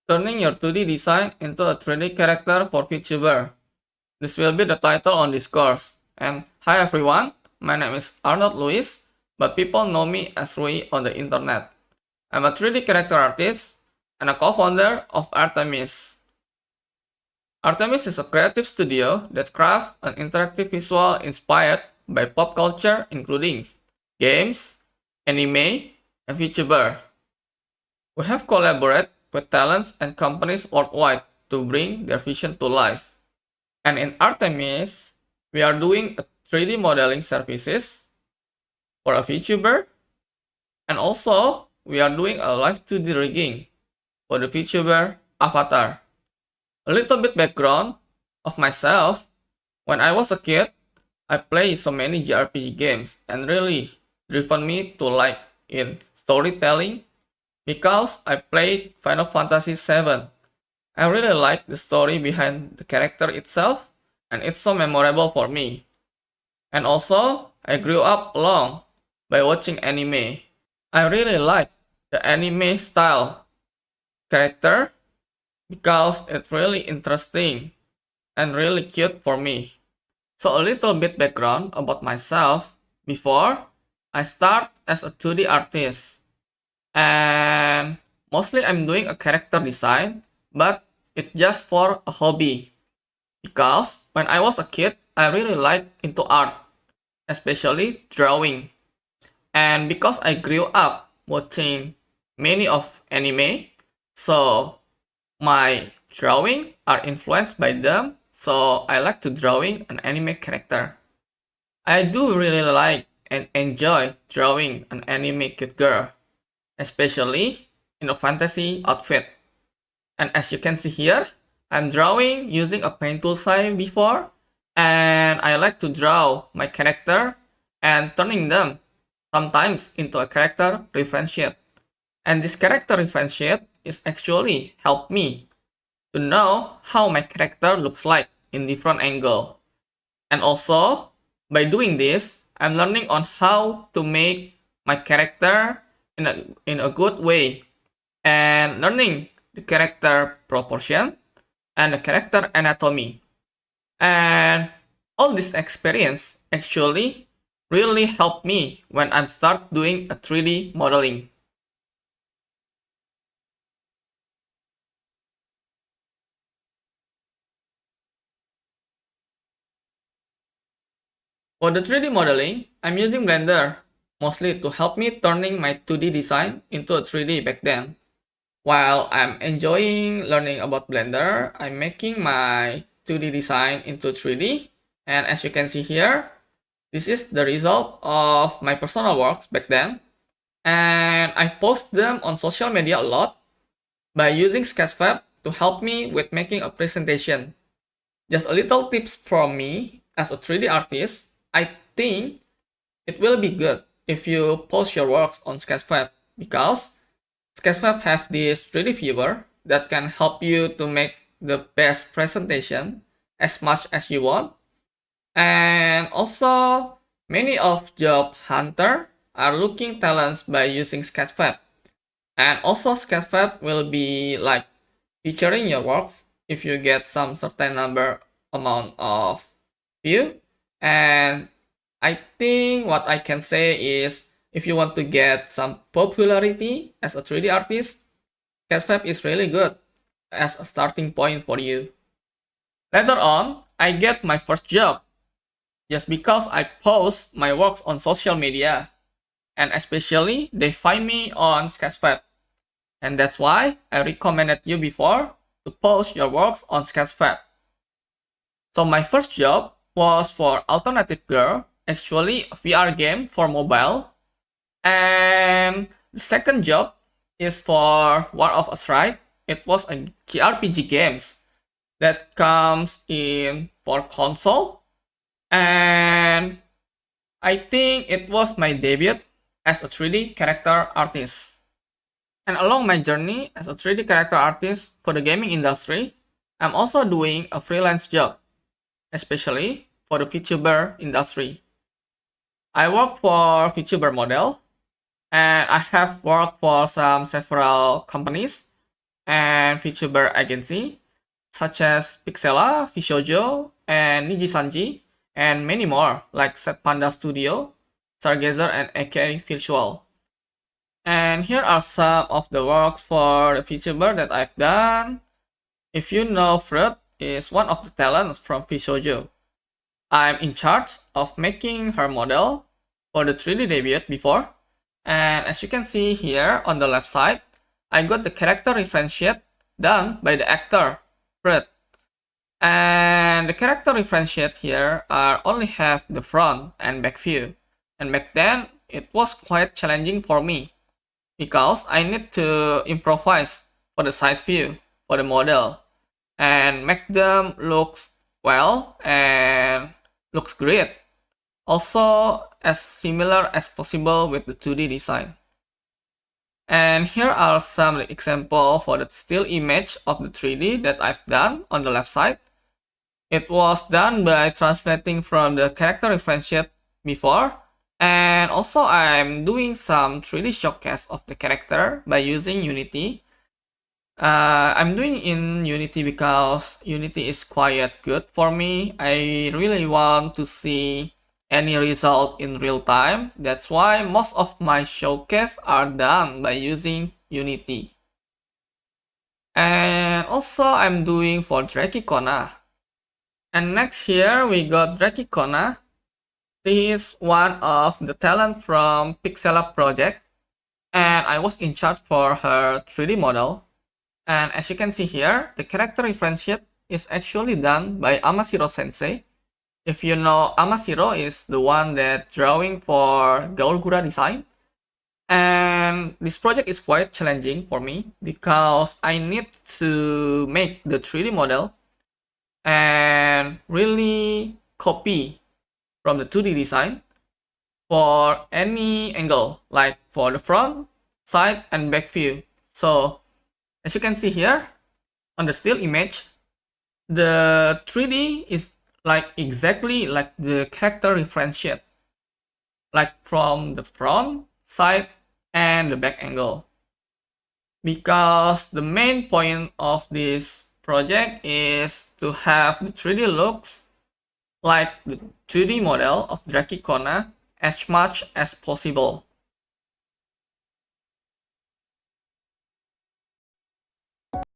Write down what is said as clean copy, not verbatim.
Turning your 2D design into a 3D character for VTuber. This will be the title on this course. And hi everyone, my name is Arnold Luis, but people know me as Rui on the internet. I'm a 3D character artist and a co-founder of Artemis. Artemis is a creative studio that crafts an interactive visual inspired by pop culture including games, anime, and VTuber. We have collaborated with talents and companies worldwide to bring their vision to life. And in Artemis, we are doing a 3D modeling services for a VTuber, and also we are doing a live 2D rigging for the VTuber avatar. A little bit background of myself. When I was a kid, I played so many JRPG games and really driven me to like in storytelling because I played Final Fantasy VII. I really like the story behind the character itself and it's so memorable for me. And also, I grew up along by watching anime. I really like the anime style character because it's really interesting and really cute for me. So a little bit background about myself before I start as a 2D artist. And mostly I'm doing a character design, but it's just for a hobby. Because when I was a kid, I really liked into art, especially drawing. And because I grew up watching many of anime, so my drawing are influenced by them, so I like to drawing an anime character. I do really like and enjoy drawing an anime cute girl, especially in a fantasy outfit. And as you can see here, I'm drawing using a paint tool side before, and I like to draw my character and turning them sometimes into a character reference sheet. And this character reference sheet is actually help me to know how my character looks like in different angle. And also, by doing this, I'm learning on how to make my character in a good way and learning the character proportion and the character anatomy. And all this experience actually really helped me when I start doing a 3D modeling. For the 3D modeling, I'm using Blender, mostly to help me turning my 2D design into a 3D back then. While I'm enjoying learning about Blender, I'm making my 2D design into 3D. And as you can see here, this is the result of my personal works back then. And I post them on social media a lot by using Sketchfab to help me with making a presentation. Just a little tips from me as a 3D artist. I think it will be good if you post your works on Sketchfab because Sketchfab have this 3D viewer that can help you to make the best presentation as much as you want. And also, many of job hunter are looking talents by using Sketchfab. And also Sketchfab will be like featuring your works if you get some certain number amount of view. And I think what I can say is if you want to get some popularity as a 3D artist, Sketchfab is really good as a starting point for you. Later on, I get my first job just because I post my works on social media and especially they find me on Sketchfab. And that's why I recommended you before to post your works on Sketchfab. So my first job was for Alternative Girl, actually a VR game for mobile. And the second job is for War of Azrite. It was a JRPG games that comes in for console. And I think it was my debut as a 3D character artist. And along my journey as a 3D character artist for the gaming industry, I'm also doing a freelance job, especially for the VTuber industry. I work for VTuber model And I have worked for several companies and VTuber agency such as Pixela, Vishojo, and Nijisanji, and many more like Set Panda Studio, Stargazer, and AKA Visual. And here are some of the works for the VTuber that I've done. If you know, Fruit is one of the talents from Vishojo. I'm in charge of making her model for the 3D debut before. And as you can see here on the left side, I got the character referentiate done by the actor, Fred. And the character referentiate here only have the front and back view. And back then, it was quite challenging for me because I need to improvise for the side view for the model and make them looks well and looks great. Also as similar as possible with the 2D design. And here are some examples for the still image of the 3D that I've done on the left side. It was done by translating from the character referentiate before, and also I'm doing some 3D showcase of the character by using Unity. I'm doing in Unity because Unity is quite good for me. I really want to see any result in real time. That's why most of my showcase are done by using Unity. And also I'm doing for Drakikona. And next here we got Drakikona. She is one of the talent from Pixela project. And I was in charge for her 3D model. And as you can see here, the character referentiate is actually done by Amashiro Sensei. If you know, Amashiro is the one that drawing for Gaulgura design. And this project is quite challenging for me because I need to make the 3D model and really copy from the 2D design for any angle, like for the front, side, and back view. So as you can see here on the still image, the 3D is like exactly like the character referentiate, like from the front, side, and the back angle. Because the main point of this project is to have the 3D looks like the 2D model of Drakikona as much as possible.